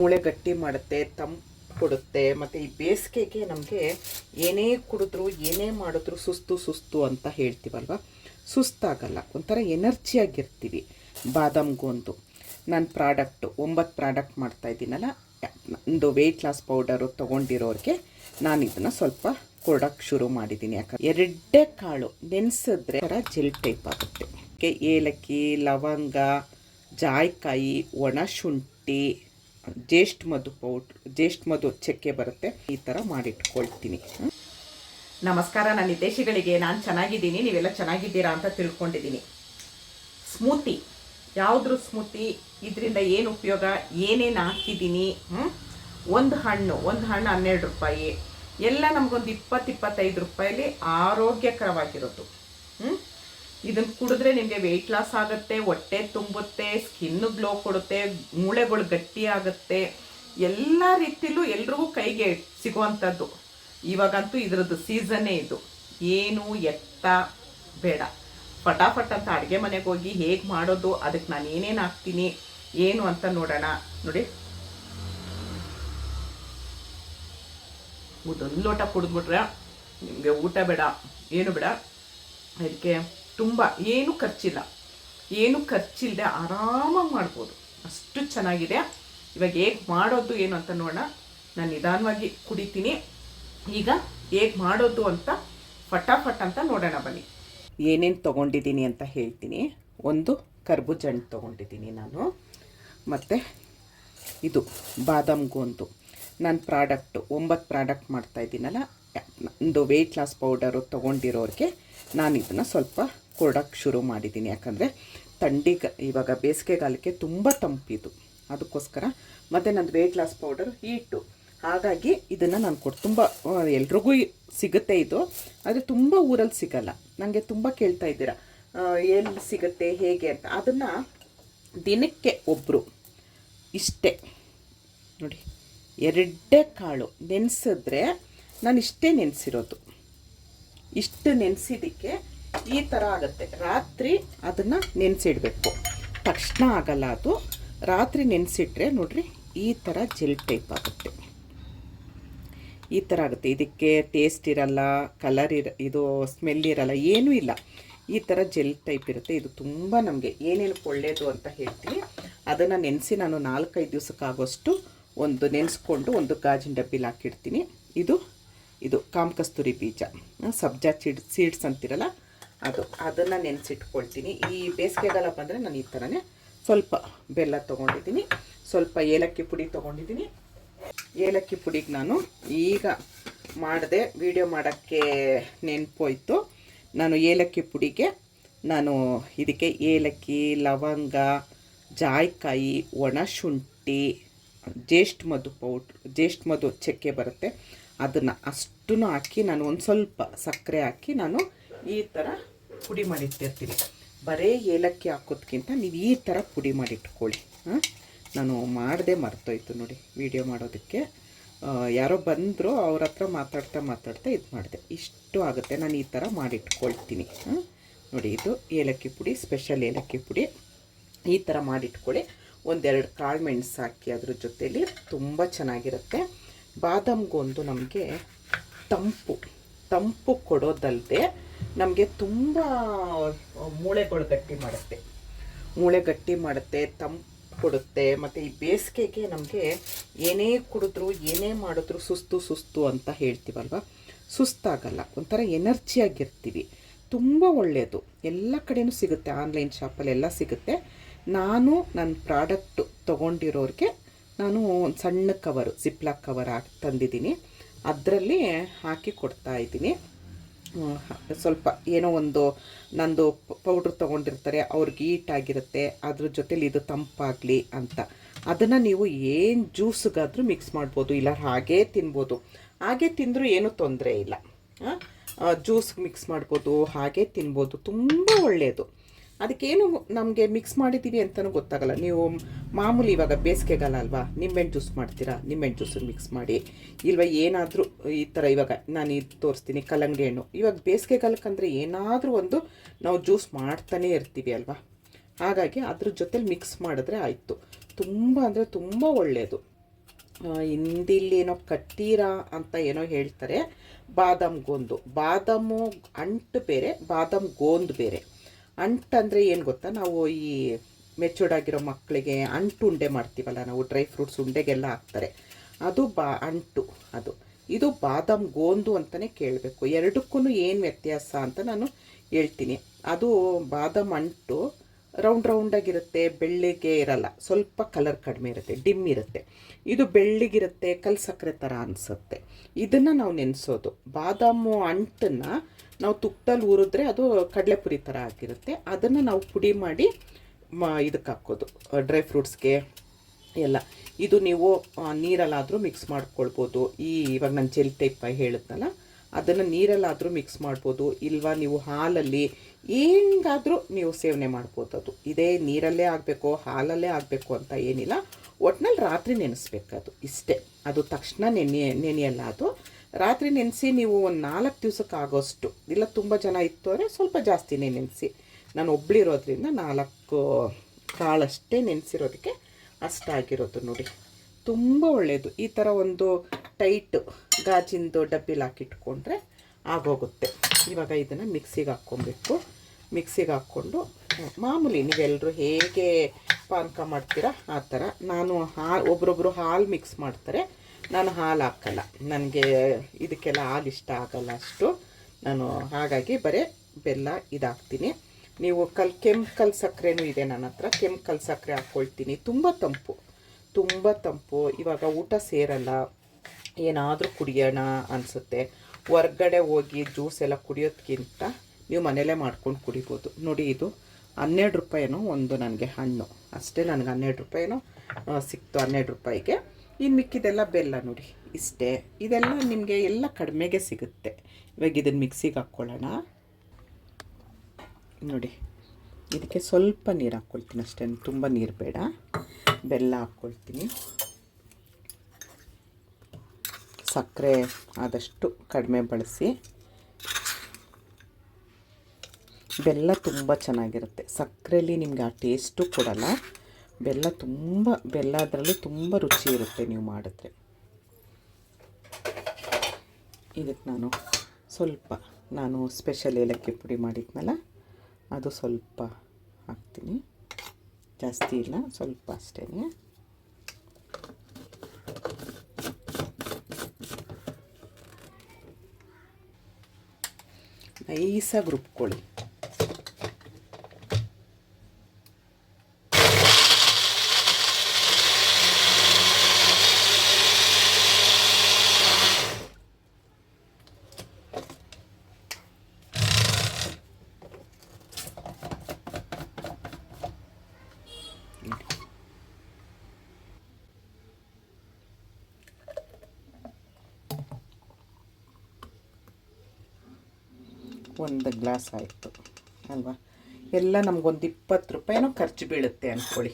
ಮೂಳೆ ಗಟ್ಟಿ ಮಾಡುತ್ತೆ, ತಂಪು ಕೊಡುತ್ತೆ. ಮತ್ತು ಈ ಬೇಸಿಗೆಗೆ ನಮಗೆ ಏನೇ ಕುಡಿದ್ರೂ ಏನೇ ಮಾಡಿದ್ರೂ ಸುಸ್ತು ಅಂತ ಹೇಳ್ತೀವಲ್ವ, ಸುಸ್ತಾಗಲ್ಲ, ಒಂಥರ ಎನರ್ಜಿಯಾಗಿರ್ತೀವಿ. ಬಾದಾಮ್ ಗೋಂದು ನನ್ನ ಪ್ರಾಡಕ್ಟು 9 ಪ್ರಾಡಕ್ಟ್ ಮಾಡ್ತಾಯಿದ್ದೀನಲ್ಲ, ಒಂದು ವೆಯ್ಟ್ ಲಾಸ್ ಪೌಡರು ತೊಗೊಂಡಿರೋರಿಗೆ ನಾನು ಇದನ್ನು ಸ್ವಲ್ಪ ಕೊಡೋಕ್ಕೆ ಶುರು ಮಾಡಿದ್ದೀನಿ. ಯಾಕಂದರೆ ಎರಡೇ ಕಾಳು ನೆನೆಸಿದ್ರೆ ಥರ ಜೆಲ್ ಟೈಪ್ ಆಗುತ್ತೆ. ಏಲಕ್ಕಿ, ಲವಂಗ, ಜಾಯಿಕಾಯಿ, ಒಣ ಶುಂಠಿ, ಜೇಷ್ಠ ಮಧು ಚಕ್ಕೆ ಬರುತ್ತೆ, ಈ ಥರ ಮಾಡಿಟ್ಕೊಳ್ತೀನಿ. ನಮಸ್ಕಾರ ನನ್ನ ಹಿತೈಷಿಗಳಿಗೆ. ನಾನು ಚೆನ್ನಾಗಿದ್ದೀನಿ, ನೀವೆಲ್ಲ ಚೆನ್ನಾಗಿದ್ದೀರಾ ಅಂತ ತಿಳ್ಕೊಂಡಿದ್ದೀನಿ. ಸ್ಮೂತಿ, ಯಾವುದ್ರ ಸ್ಮೂತಿ, ಇದರಿಂದ ಏನು ಉಪಯೋಗ, ಏನೇನು ಹಾಕಿದ್ದೀನಿ, ಒಂದು ಹಣ್ಣು 12 ರೂಪಾಯಿ, ಎಲ್ಲ ನಮಗೊಂದು 20-25 ರೂಪಾಯಲ್ಲಿ ಆರೋಗ್ಯಕರವಾಗಿರೋದು. ಇದನ್ನು ಕುಡಿದ್ರೆ ನಿಮಗೆ ವೆಯ್ಟ್ ಲಾಸ್ ಆಗುತ್ತೆ, ಹೊಟ್ಟೆ ತುಂಬುತ್ತೆ, ಸ್ಕಿನ್ನು ಗ್ಲೋ ಕೊಡುತ್ತೆ, ಮೂಳೆಗಳು ಗಟ್ಟಿ ಆಗುತ್ತೆ, ಎಲ್ಲ ರೀತಿಲೂ ಎಲ್ರಿಗೂ ಕೈಗೆ ಸಿಗುವಂಥದ್ದು. ಇವಾಗಂತೂ ಇದರದ್ದು ಸೀಸನ್ನೇ ಇದು. ಏನು ಎತ್ತ ಬೇಡ, ಫಟಾಫಟ್ ಅಂತ ಅಡುಗೆ ಮನೆಗೆ ಹೋಗಿ ಹೇಗೆ ಮಾಡೋದು, ಅದಕ್ಕೆ ನಾನು ಏನೇನು ಹಾಕ್ತೀನಿ ಏನು ಅಂತ ನೋಡೋಣ. ನೋಡಿ, ಒಂದು ಲೋಟ ಕುಡಿದ್ಬಿಟ್ರೆ ನಿಮಗೆ ಊಟ ಬೇಡ, ಏನು ಬೇಡ. ಅದಕ್ಕೆ ತುಂಬ ಏನು ಖರ್ಚಿಲ್ಲದೆ ಆರಾಮಾಗಿ ಮಾಡ್ಬೋದು, ಅಷ್ಟು ಚೆನ್ನಾಗಿದೆ. ಇವಾಗ ಹೇಗೆ ಮಾಡೋದು ಏನು ಅಂತ ನೋಡೋಣ. ನಾನು ನಿಧಾನವಾಗಿ ಕುಡಿತೀನಿ. ಈಗ ಹೇಗೆ ಮಾಡೋದು ಅಂತ ಫಟಾಫಟ್ ಅಂತ ನೋಡೋಣ ಬನ್ನಿ. ಏನೇನು ತೊಗೊಂಡಿದ್ದೀನಿ ಅಂತ ಹೇಳ್ತೀನಿ. ಒಂದು ಕರ್ಬೂಜ ಹಣ್ಣು ತೊಗೊಂಡಿದ್ದೀನಿ ನಾನು, ಮತ್ತು ಇದು ಬಾದಾಮ್ ಗೋಂದು ನನ್ನ ಪ್ರಾಡಕ್ಟು 9 ಪ್ರಾಡಕ್ಟ್ ಮಾಡ್ತಾಯಿದ್ದೀನಲ್ಲ, ಒಂದು ವೆಯ್ಟ್ ಲಾಸ್ ಪೌಡರು ತೊಗೊಂಡಿರೋರಿಗೆ ನಾನು ಇದನ್ನು ಸ್ವಲ್ಪ ಕೊಡೋಕ್ಕೆ ಶುರು ಮಾಡಿದ್ದೀನಿ. ಯಾಕಂದರೆ ಇವಾಗ ಬೇಸಿಗೆಗಾಲಕ್ಕೆ ತುಂಬ ತಂಪಿದು, ಅದಕ್ಕೋಸ್ಕರ. ಮತ್ತು ನಂದು ವೆಯ್ಟ್ ಲಾಸ್ ಪೌಡರ್ ಹೀಟು, ಹಾಗಾಗಿ ಇದನ್ನು ನಾನು ತುಂಬ ಎಲ್ರಿಗೂ ಸಿಗುತ್ತೆ ಇದು, ಆದರೆ ತುಂಬ ಊರಲ್ಲಿ ಸಿಗಲ್ಲ. ನನಗೆ ತುಂಬ ಕೇಳ್ತಾ ಇದ್ದೀರಾ ಎಲ್ಲಿ ಸಿಗುತ್ತೆ ಹೇಗೆ ಅಂತ. ಅದನ್ನು ದಿನಕ್ಕೆ ಒಬ್ಬರು ಇಷ್ಟೇ ನೋಡಿ, ಎರಡೇ ಕಾಳು ನೆನೆಸಿದ್ರೆ, ನಾನು ಇಷ್ಟೇ ನೆನೆಸಿರೋದು, ಇಷ್ಟು ನೆನೆಸಿದ್ದಕ್ಕೆ ಈ ಥರ ಆಗುತ್ತೆ. ರಾತ್ರಿ ಅದನ್ನು ನೆನೆಸಿಡಬೇಕು, ತಕ್ಷಣ ಆಗಲ್ಲ ಅದು. ರಾತ್ರಿ ನೆನೆಸಿಟ್ರೆ ನೋಡ್ರಿ ಈ ಥರ ಜೆಲ್ ಟೈಪ್ ಆಗುತ್ತೆ, ಈ ಥರ ಆಗುತ್ತೆ. ಇದಕ್ಕೆ ಟೇಸ್ಟ್ ಇರಲ್ಲ, ಕಲರ್ ಇದು ಸ್ಮೆಲ್ ಇರಲ್ಲ, ಏನೂ ಇಲ್ಲ. ಈ ಥರ ಜೆಲ್ ಟೈಪ್ ಇರುತ್ತೆ. ಇದು ತುಂಬ ನಮಗೆ ಏನೇನು ಒಳ್ಳೆಯದು ಅಂತ ಹೇಳ್ತೀನಿ. ಅದನ್ನು ನೆನೆಸಿ ನಾನು 4-5 ದಿವಸಕ್ಕಾಗೋಷ್ಟು ಒಂದು ನೆನೆಸ್ಕೊಂಡು ಒಂದು ಗಾಜಿನ ಡಬ್ಬಿಲಿ ಹಾಕಿಡ್ತೀನಿ. ಇದು ಕಾಮಕಸ್ತೂರಿ ಬೀಜ, ಸಬ್ಜಾ ಸೀಡ್ಸ್ ಅಂತಿರಲ್ಲ ಅದನ್ನು ನೆನೆಸಿಟ್ಕೊಳ್ತೀನಿ. ಈ ಬೇಸಿಗೆಗಾಲ ಬಂದರೆ ನಾನು ಈ ಥರನೇ ಸ್ವಲ್ಪ ಬೆಲ್ಲ ತೊಗೊಂಡಿದ್ದೀನಿ, ಸ್ವಲ್ಪ ಏಲಕ್ಕಿ ಪುಡಿ ತೊಗೊಂಡಿದ್ದೀನಿ. ಏಲಕ್ಕಿ ಪುಡಿಗೆ ನಾನು ಈಗ ಮಾಡಿದೆ, ವಿಡಿಯೋ ಮಾಡೋಕ್ಕೆ ನೆನಪೋಯ್ತು. ನಾನು ಏಲಕ್ಕಿ ಪುಡಿಗೆ ಇದಕ್ಕೆ ಏಲಕ್ಕಿ, ಲವಂಗ, ಜಾಯಿಕಾಯಿ, ಒಣ ಶುಂಠಿ, ಜೇಷ್ಠ ಮಧು ಚಕ್ಕೆ ಬರುತ್ತೆ, ಅದನ್ನು ಅಷ್ಟೂ ಹಾಕಿ ನಾನು ಒಂದು ಸ್ವಲ್ಪ ಸಕ್ಕರೆ ಹಾಕಿ ನಾನು ಈ ಥರ ಪುಡಿ ಮಾಡಿಟ್ಟಿರ್ತೀನಿ. ಬರೀ ಏಲಕ್ಕಿ ಹಾಕೋದ್ಕಿಂತ ನೀವು ಈ ಥರ ಪುಡಿ ಮಾಡಿಟ್ಕೊಳ್ಳಿ. ನಾನು ಮಾಡದೆ ಮರ್ತೋಯ್ತು ನೋಡಿ ವಿಡಿಯೋ ಮಾಡೋದಕ್ಕೆ. ಯಾರೋ ಬಂದರು, ಅವ್ರ ಹತ್ರ ಮಾತಾಡ್ತಾ ಇದು ಮಾಡಿದೆ. ಇಷ್ಟು ಆಗುತ್ತೆ. ನಾನು ಈ ಥರ ಮಾಡಿಟ್ಕೊಳ್ತೀನಿ. ನೋಡಿ, ಇದು ಏಲಕ್ಕಿ ಪುಡಿ, ಸ್ಪೆಷಲ್ ಏಲಕ್ಕಿ ಪುಡಿ. ಈ ಥರ ಮಾಡಿಟ್ಕೊಳ್ಳಿ. 1-2 ಕಾಳು ಮೆಣಸು ಹಾಕಿ ಅದ್ರ ಜೊತೇಲಿ ತುಂಬ ಚೆನ್ನಾಗಿರುತ್ತೆ. ಬಾದಾಮ್ ಗೋಂದು ನಮಗೆ ತಂಪು ಕೊಡೋದಲ್ಲದೆ ನಮಗೆ ತುಂಬ ಮೂಳೆ ಗಟ್ಟಿ ಮಾಡುತ್ತೆ, ತಂಪು ಕೊಡುತ್ತೆ. ಮತ್ತು ಈ ಬೇಸಿಗೆಗೆ ನಮಗೆ ಏನೇ ಕುಡಿದ್ರೂ ಏನೇ ಮಾಡಿದ್ರೂ ಸುಸ್ತು ಅಂತ ಹೇಳ್ತೀವಲ್ವ, ಸುಸ್ತಾಗಲ್ಲ, ಒಂಥರ ಎನರ್ಜಿಯಾಗಿರ್ತೀವಿ. ತುಂಬ ಒಳ್ಳೆಯದು. ಎಲ್ಲ ಕಡೆಯೂ ಸಿಗುತ್ತೆ, ಆನ್ಲೈನ್ ಶಾಪಲ್ಲೆಲ್ಲ ಸಿಗುತ್ತೆ. ನಾನು ನನ್ನ ಪ್ರಾಡಕ್ಟು ತೊಗೊಂಡಿರೋರಿಗೆ ನಾನು ಒಂದು ಸಣ್ಣ ಕವರು, ಜಿಪ್ಲಾಕ್ ಕವರ್ ಹಾಕಿ ತಂದಿದ್ದೀನಿ, ಅದರಲ್ಲಿ ಹಾಕಿ ಕೊಡ್ತಾಯಿದ್ದೀನಿ. ಸ್ವಲ್ಪ ಏನೋ ಒಂದು ನಂದು ಪೌಡ್ರ್ ತೊಗೊಂಡಿರ್ತಾರೆ, ಅವ್ರಿಗೆ ಹೀಟಾಗಿರುತ್ತೆ, ಅದ್ರ ಜೊತೇಲಿ ಇದು ತಂಪಾಗಲಿ ಅಂತ. ಅದನ್ನು ನೀವು ಏನು ಜ್ಯೂಸ್ಗಾದರೂ ಮಿಕ್ಸ್ ಮಾಡ್ಬೋದು, ಇಲ್ಲ ಹಾಗೇ ತಿನ್ಬೋದು. ಹಾಗೆ ತಿಂದರೂ ಏನೂ ತೊಂದರೆ ಇಲ್ಲ. ಜ್ಯೂಸ್ ಮಿಕ್ಸ್ ಮಾಡ್ಬೋದು, ಹಾಗೆ ತಿನ್ಬೋದು, ತುಂಬ ಒಳ್ಳೆಯದು. ಅದಕ್ಕೇನು ನಮಗೆ ಮಿಕ್ಸ್ ಮಾಡಿದ್ದೀವಿ ಅಂತಲೂ ಗೊತ್ತಾಗಲ್ಲ. ನೀವು ಮಾಮೂಲಿ ಇವಾಗ ಬೇಸಿಗೆಗಾಲ ಅಲ್ವಾ, ನಿಂಬೆಹಣ್ಣು ಜ್ಯೂಸ್ ಮಾಡ್ತೀರಾ, ನಿಂಬೆಹಣ್ಣು ಜ್ಯೂಸನ್ನು ಮಿಕ್ಸ್ ಮಾಡಿ, ಇಲ್ವ ಏನಾದರೂ ಈ ಥರ. ಇವಾಗ ನಾನು ಇದು ತೋರಿಸ್ತೀನಿ, ಕಲ್ಲಂಗಡಿ ಹಣ್ಣು. ಇವಾಗ ಬೇಸಿಗೆಗಾಲಕ್ಕಂದರೆ ಏನಾದರೂ ಒಂದು ನಾವು ಜ್ಯೂಸ್ ಮಾಡ್ತಾನೇ ಇರ್ತೀವಿ ಅಲ್ವಾ, ಹಾಗಾಗಿ ಅದ್ರ ಜೊತೆಲಿ ಮಿಕ್ಸ್ ಮಾಡಿದ್ರೆ ಆಯಿತು. ತುಂಬ ಅಂದರೆ ತುಂಬ ಒಳ್ಳೆಯದು. ಹಿಂದಿಲಿ ಏನೋ ಕಟ್ಟೀರ ಅಂತ ಏನೋ ಹೇಳ್ತಾರೆ. ಬಾದಾಮ್ ಗೋಂದು, ಬಾದಾಮು ಅಂಟು ಬೇರೆ, ಬಾದಾಮ್ ಗೋಂದು ಬೇರೆ. ಅಂಟಂದರೆ ಏನು ಗೊತ್ತಾ, ನಾವು ಈ ಮೆಚೂರ್ಡ್ ಆಗಿರೋ ಮಕ್ಕಳಿಗೆ ಅಂಟು ಉಂಡೆ ಮಾಡ್ತೀವಲ್ಲ ನಾವು, ಡ್ರೈ ಫ್ರೂಟ್ಸ್ ಉಂಡೆಗೆಲ್ಲ ಹಾಕ್ತಾರೆ, ಅದು ಅಂಟು ಅದು. ಇದು ಬಾದಾಮ್ ಗೋಂದು ಅಂತಲೇ ಕೇಳಬೇಕು. ಎರಡಕ್ಕೂ ಏನು ವ್ಯತ್ಯಾಸ ಅಂತ ನಾನು ಹೇಳ್ತೀನಿ. ಅದು ಬಾದಾಮ್ ಅಂಟು ರೌಂಡಾಗಿರುತ್ತೆ, ಬೆಳ್ಳಿಗೆ ಇರಲ್ಲ, ಸ್ವಲ್ಪ ಕಲರ್ ಕಡಿಮೆ ಇರುತ್ತೆ, ಡಿಮ್ ಇರುತ್ತೆ. ಇದು ಬೆಳ್ಳಿಗಿರುತ್ತೆ, ಕಲ್ ಸಕ್ಕರೆ ಥರ ಅನಿಸುತ್ತೆ. ಇದನ್ನು ನಾವು ನೆನೆಸೋದು. ಬಾದಾಮು ಅಂಟನ್ನು ನಾವು ತುಪ್ಪದಲ್ಲಿ ಊರಿದ್ರೆ ಅದು ಕಡಲೆಪುರಿ ಥರ ಆಗಿರುತ್ತೆ. ಅದನ್ನು ನಾವು ಪುಡಿ ಮಾಡಿ ಇದಕ್ಕೆ ಹಾಕೋದು, ಡ್ರೈ ಫ್ರೂಟ್ಸ್ಗೆ ಎಲ್ಲ. ಇದು ನೀವು ನೀರಲ್ಲಾದರೂ ಮಿಕ್ಸ್ ಮಾಡ್ಕೊಳ್ಬೋದು. ಇವಾಗ ನಾನು ಜೆಲ್ ಟೈಪ್ ಹೇಳಿದ್ನಲ್ಲ, ಅದನ್ನು ನೀರಲ್ಲಾದರೂ ಮಿಕ್ಸ್ ಮಾಡ್ಬೋದು, ಇಲ್ವಾ ನೀವು ಹಾಲಲ್ಲಿ ಹೆಂಗಾದರೂ ನೀವು ಸೇವನೆ ಮಾಡ್ಬೋದು. ಅದು ಇದೇ ನೀರಲ್ಲೇ ಆಗಬೇಕು, ಹಾಲಲ್ಲೇ ಆಗಬೇಕು ಅಂತ ಏನಿಲ್ಲ. ಒಟ್ನಲ್ಲಿ ರಾತ್ರಿ ನೆನೆಸ್ಬೇಕದು, ಇಷ್ಟೇ. ಅದು ತಕ್ಷಣ ನೆನೆಯಲ್ಲ. ಅದು ರಾತ್ರಿ ನೆನೆಸಿ ನೀವು ಒಂದು 4 ದಿವಸಕ್ಕೆ ಆಗೋಷ್ಟು, ಇಲ್ಲ ತುಂಬ ಜನ ಇತ್ತು ಅಂದರೆ ಸ್ವಲ್ಪ ಜಾಸ್ತಿನೇ ನೆನೆಸಿ. ನಾನು ಒಬ್ಬಳಿರೋದ್ರಿಂದ 4 ಕಾಳಷ್ಟೇ ನೆನೆಸಿರೋದಕ್ಕೆ ಅಷ್ಟಾಗಿರೋದು ನೋಡಿ. ತುಂಬ ಒಳ್ಳೆಯದು. ಈ ಥರ ಒಂದು ಟೈಟ್ ಗಾಜಿಂದು ಡಬ್ಬಿಲಿ ಹಾಕಿಟ್ಕೊಂಡ್ರೆ ಆಗೋಗುತ್ತೆ. ಇವಾಗ ಇದನ್ನು ಮಿಕ್ಸಿಗೆ ಹಾಕ್ಕೊಬೇಕು. ಮಿಕ್ಸಿಗೆ ಹಾಕ್ಕೊಂಡು ಮಾಮೂಲಿ ನೀವೆಲ್ಲರೂ ಹೇಗೆ ಪಾನಕ ಮಾಡ್ತೀರಾ ಆ ಥರ. ನಾನು ಒಬ್ರೊಬ್ಬರು ಹಾಲು ಮಿಕ್ಸ್ ಮಾಡ್ತಾರೆ, ನಾನು ಹಾಲು ಹಾಕಲ್ಲ. ನನಗೆ ಇದಕ್ಕೆಲ್ಲ ಹಾಲು ಇಷ್ಟ ಆಗಲ್ಲ ಅಷ್ಟು. ನಾನು ಹಾಗಾಗಿ ಬರೀ ಬೆಲ್ಲ ಇದಾಕ್ತೀನಿ. ನೀವು ಕೆಂಪು ಸಕ್ಕರೆನೂ ಇದೆ ನನ್ನ ಹತ್ರ, ಕೆಂಪು ಸಕ್ಕರೆ ಹಾಕ್ಕೊಳ್ತೀನಿ. ತುಂಬ ತಂಪು. ಇವಾಗ ಊಟ ಸೇರಲ್ಲ, ಏನಾದರೂ ಕುಡಿಯೋಣ ಅನಿಸುತ್ತೆ. ಹೊರ್ಗಡೆ ಹೋಗಿ ಜ್ಯೂಸ್ ಎಲ್ಲ ಕುಡಿಯೋದಕ್ಕಿಂತ ನೀವು ಮನೇಲೇ ಮಾಡ್ಕೊಂಡು ಕುಡಿಬೋದು. ನೋಡಿ, ಇದು 12 ರೂಪಾಯಿನೋ ಒಂದು ನನಗೆ ಹಣ್ಣು ಅಷ್ಟೇ. ನನಗೆ 12 ರೂಪಾಯಿನೋ ಸಿಕ್ತು, 12 ರೂಪಾಯಿಗೆ. ಇನ್ನು ಮಿಕ್ಕಿದೆಲ್ಲ ಬೆಲ್ಲ ನೋಡಿ, ಇಷ್ಟೇ. ಇದೆಲ್ಲ ನಿಮಗೆ ಎಲ್ಲ ಕಡಿಮೆಗೆ ಸಿಗುತ್ತೆ. ಇವಾಗ ಇದನ್ನು ಮಿಕ್ಸಿಗೆ ಹಾಕ್ಕೊಳ್ಳೋಣ. ನೋಡಿ, ಇದಕ್ಕೆ ಸ್ವಲ್ಪ ನೀರು ಹಾಕ್ಕೊಳ್ತೀನಿ ಅಷ್ಟೇ, ತುಂಬ ನೀರು ಬೇಡ. ಬೆಲ್ಲ ಹಾಕ್ಕೊಳ್ತೀನಿ. ಸಕ್ಕರೆ ಆದಷ್ಟು ಕಡಿಮೆ ಬಳಸಿ. ಬೆಲ್ಲ ತುಂಬ ಚೆನ್ನಾಗಿರುತ್ತೆ. ಸಕ್ಕರೆಯಲ್ಲಿ ನಿಮಗೆ ಆ ಟೇಸ್ಟು ಕೊಡಲ್ಲ. ಬೆಲ್ಲ ಅದರಲ್ಲಿ ತುಂಬ ರುಚಿ ಇರುತ್ತೆ ನೀವು ಮಾಡಿದ್ರೆ. ಇದಕ್ಕೆ ನಾನು ಸ್ಪೆಷಲ್ ಏಲಕ್ಕಿ ಪುಡಿ ಮಾಡಿದ್ನಲ್ಲ, ಅದು ಸ್ವಲ್ಪ ಹಾಕ್ತೀನಿ. ಜಾಸ್ತಿ ಇಲ್ಲ, ಸ್ವಲ್ಪ ಅಷ್ಟೇ. ನೈಸಾಗಿ ರುಬ್ಕೊಳ್ಳಿ. ಒಂದು ಗ್ಲಾಸ್ ಆಯಿತು ಅಲ್ವಾ. ಎಲ್ಲ ನಮಗೊಂದು 20 ರೂಪಾಯಿನೋ ಖರ್ಚು ಬೀಳುತ್ತೆ ಅಂದ್ಕೊಳ್ಳಿ.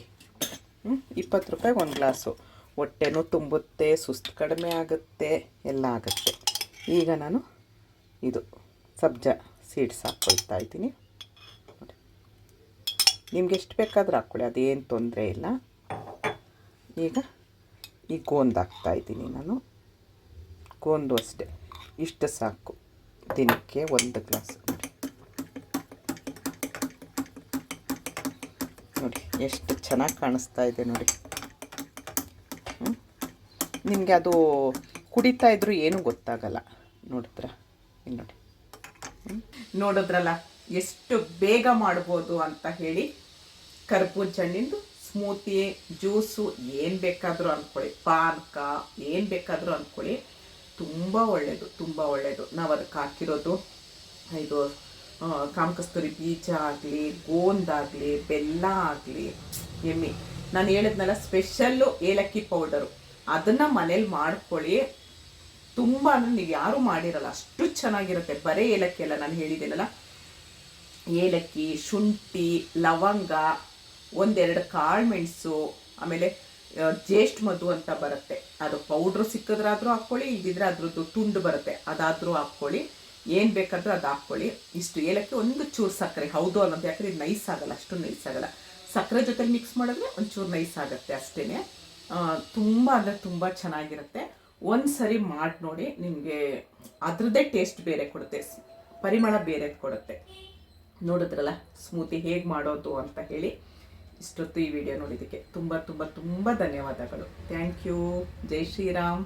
20 ರೂಪಾಯಿಗೆ ಒಂದು ಗ್ಲಾಸು. ಹೊಟ್ಟೆನೂ ತುಂಬುತ್ತೆ, ಸುಸ್ತು ಕಡಿಮೆ ಆಗುತ್ತೆ, ಎಲ್ಲ ಆಗುತ್ತೆ. ಈಗ ನಾನು ಇದು ಸಬ್ಜಾ ಸೀಡ್ಸ್ ಹಾಕ್ಕೊಳ್ತಾ ಇದ್ದೀನಿ. ನಿಮ್ಗೆ ಎಷ್ಟು ಬೇಕಾದರೂ ಹಾಕ್ಕೊಳ್ಳಿ, ಅದೇನು ತೊಂದರೆ ಇಲ್ಲ. ಈಗ ಈ ಗೋಂದು ಹಾಕ್ತಾಯಿದ್ದೀನಿ ನಾನು. ಗೋಂದು ಅಷ್ಟೇ, ಇಷ್ಟು ಸಾಕು. ದಿನಕ್ಕೆ 1 ಗ್ಲಾಸ್. ನೋಡಿ ಎಷ್ಟು ಚೆನ್ನಾಗಿ ಕಾಣಿಸ್ತಾ ಇದೆ ನೋಡಿ. ನಿಮಗೆ ಅದು ಕುಡಿತಾ ಇದ್ರೂ ಏನೂ ಗೊತ್ತಾಗಲ್ಲ. ನೋಡಿದ್ರಲ್ಲ ಎಷ್ಟು ಬೇಗ ಮಾಡ್ಬೋದು ಅಂತ ಹೇಳಿ. ಕರ್ಬೂಜ ಹಣ್ಣಿಂದು ಸ್ಮೂತಿ, ಜ್ಯೂಸು, ಏನು ಬೇಕಾದರೂ ಅಂದ್ಕೊಳ್ಳಿ, ಪಾನಕ ಏನು ಬೇಕಾದರೂ ಅಂದ್ಕೊಳ್ಳಿ, ತುಂಬ ಒಳ್ಳೆಯದು. ನಾವು ಅದಕ್ಕೆ ಹಾಕಿರೋದು ಇದು ಕಾಮಕಸ್ತೂರಿ ಬೀಜ ಆಗಲಿ, ಗೋಂದಾಗಲಿ, ಬೆಲ್ಲ ಆಗಲಿ, ಎಮ್ಮಿ. ನಾನು ಹೇಳಿದ್ನಲ್ಲ ಸ್ಪೆಷಲ್ಲು ಏಲಕ್ಕಿ ಪೌಡರು, ಅದನ್ನು ಮನೇಲಿ ಮಾಡ್ಕೊಳ್ಳಿ. ತುಂಬ ಅಂದರೆ ನೀವು ಯಾರೂ ಮಾಡಿರಲ್ಲ, ಅಷ್ಟು ಚೆನ್ನಾಗಿರುತ್ತೆ. ಬರೀ ಏಲಕ್ಕಿ ಅಲ್ಲ, ನಾನು ಹೇಳಿದ್ದೀನಲ್ಲ, ಏಲಕ್ಕಿ, ಶುಂಠಿ, ಲವಂಗ, 1-2 ಕಾಳು ಮೆಣಸು, ಆಮೇಲೆ ಜೇಷ್ಠ ಮಧು ಅಂತ ಬರುತ್ತೆ, ಅದು ಪೌಡ್ರು ಸಿಕ್ಕಿದ್ರಾದ್ರೂ ಹಾಕ್ಕೊಳ್ಳಿ, ಇದ್ದಿದ್ರೆ ಅದ್ರದ್ದು ತುಂಡು ಬರುತ್ತೆ, ಅದಾದರೂ ಹಾಕ್ಕೊಳ್ಳಿ. ಏನು ಬೇಕಾದರೂ ಅದು ಹಾಕ್ಕೊಳ್ಳಿ. ಇಷ್ಟು ಏಲಕ್ಕಿ, ಒಂದು ಚೂರು ಸಕ್ಕರೆ, ಹೌದು ಅನ್ನೋದು, ಯಾಕಂದರೆ ಇದು ನೈಸ್ ಆಗಲ್ಲ, ಅಷ್ಟು ನೈಸ್ ಆಗಲ್ಲ. ಸಕ್ಕರೆ ಜೊತೆಲಿ ಮಿಕ್ಸ್ ಮಾಡಿದ್ರೆ ಒಂಚೂರು ನೈಸ್ ಆಗುತ್ತೆ ಅಷ್ಟೇ. ತುಂಬ ಅಂದರೆ ತುಂಬ ಚೆನ್ನಾಗಿರುತ್ತೆ. ಒಂದು ಸರಿ ಮಾಡಿ ನೋಡಿ, ನಿಮಗೆ ಅದರದ್ದೇ ಟೇಸ್ಟ್ ಬೇರೆ ಕೊಡುತ್ತೆ, ಪರಿಮಳ ಬೇರೆ ಕೊಡುತ್ತೆ. ನೋಡಿದ್ರಲ್ಲ ಸ್ಮೂತಿ ಹೇಗೆ ಮಾಡೋದು ಅಂತ ಹೇಳಿ. ಇಷ್ಟೊತ್ತು ಈ ವಿಡಿಯೋ ನೋಡಿದ್ದಕ್ಕೆ ತುಂಬ ತುಂಬ ತುಂಬ ಧನ್ಯವಾದಗಳು. Thank you. ಜೈ ಶ್ರೀರಾಮ್.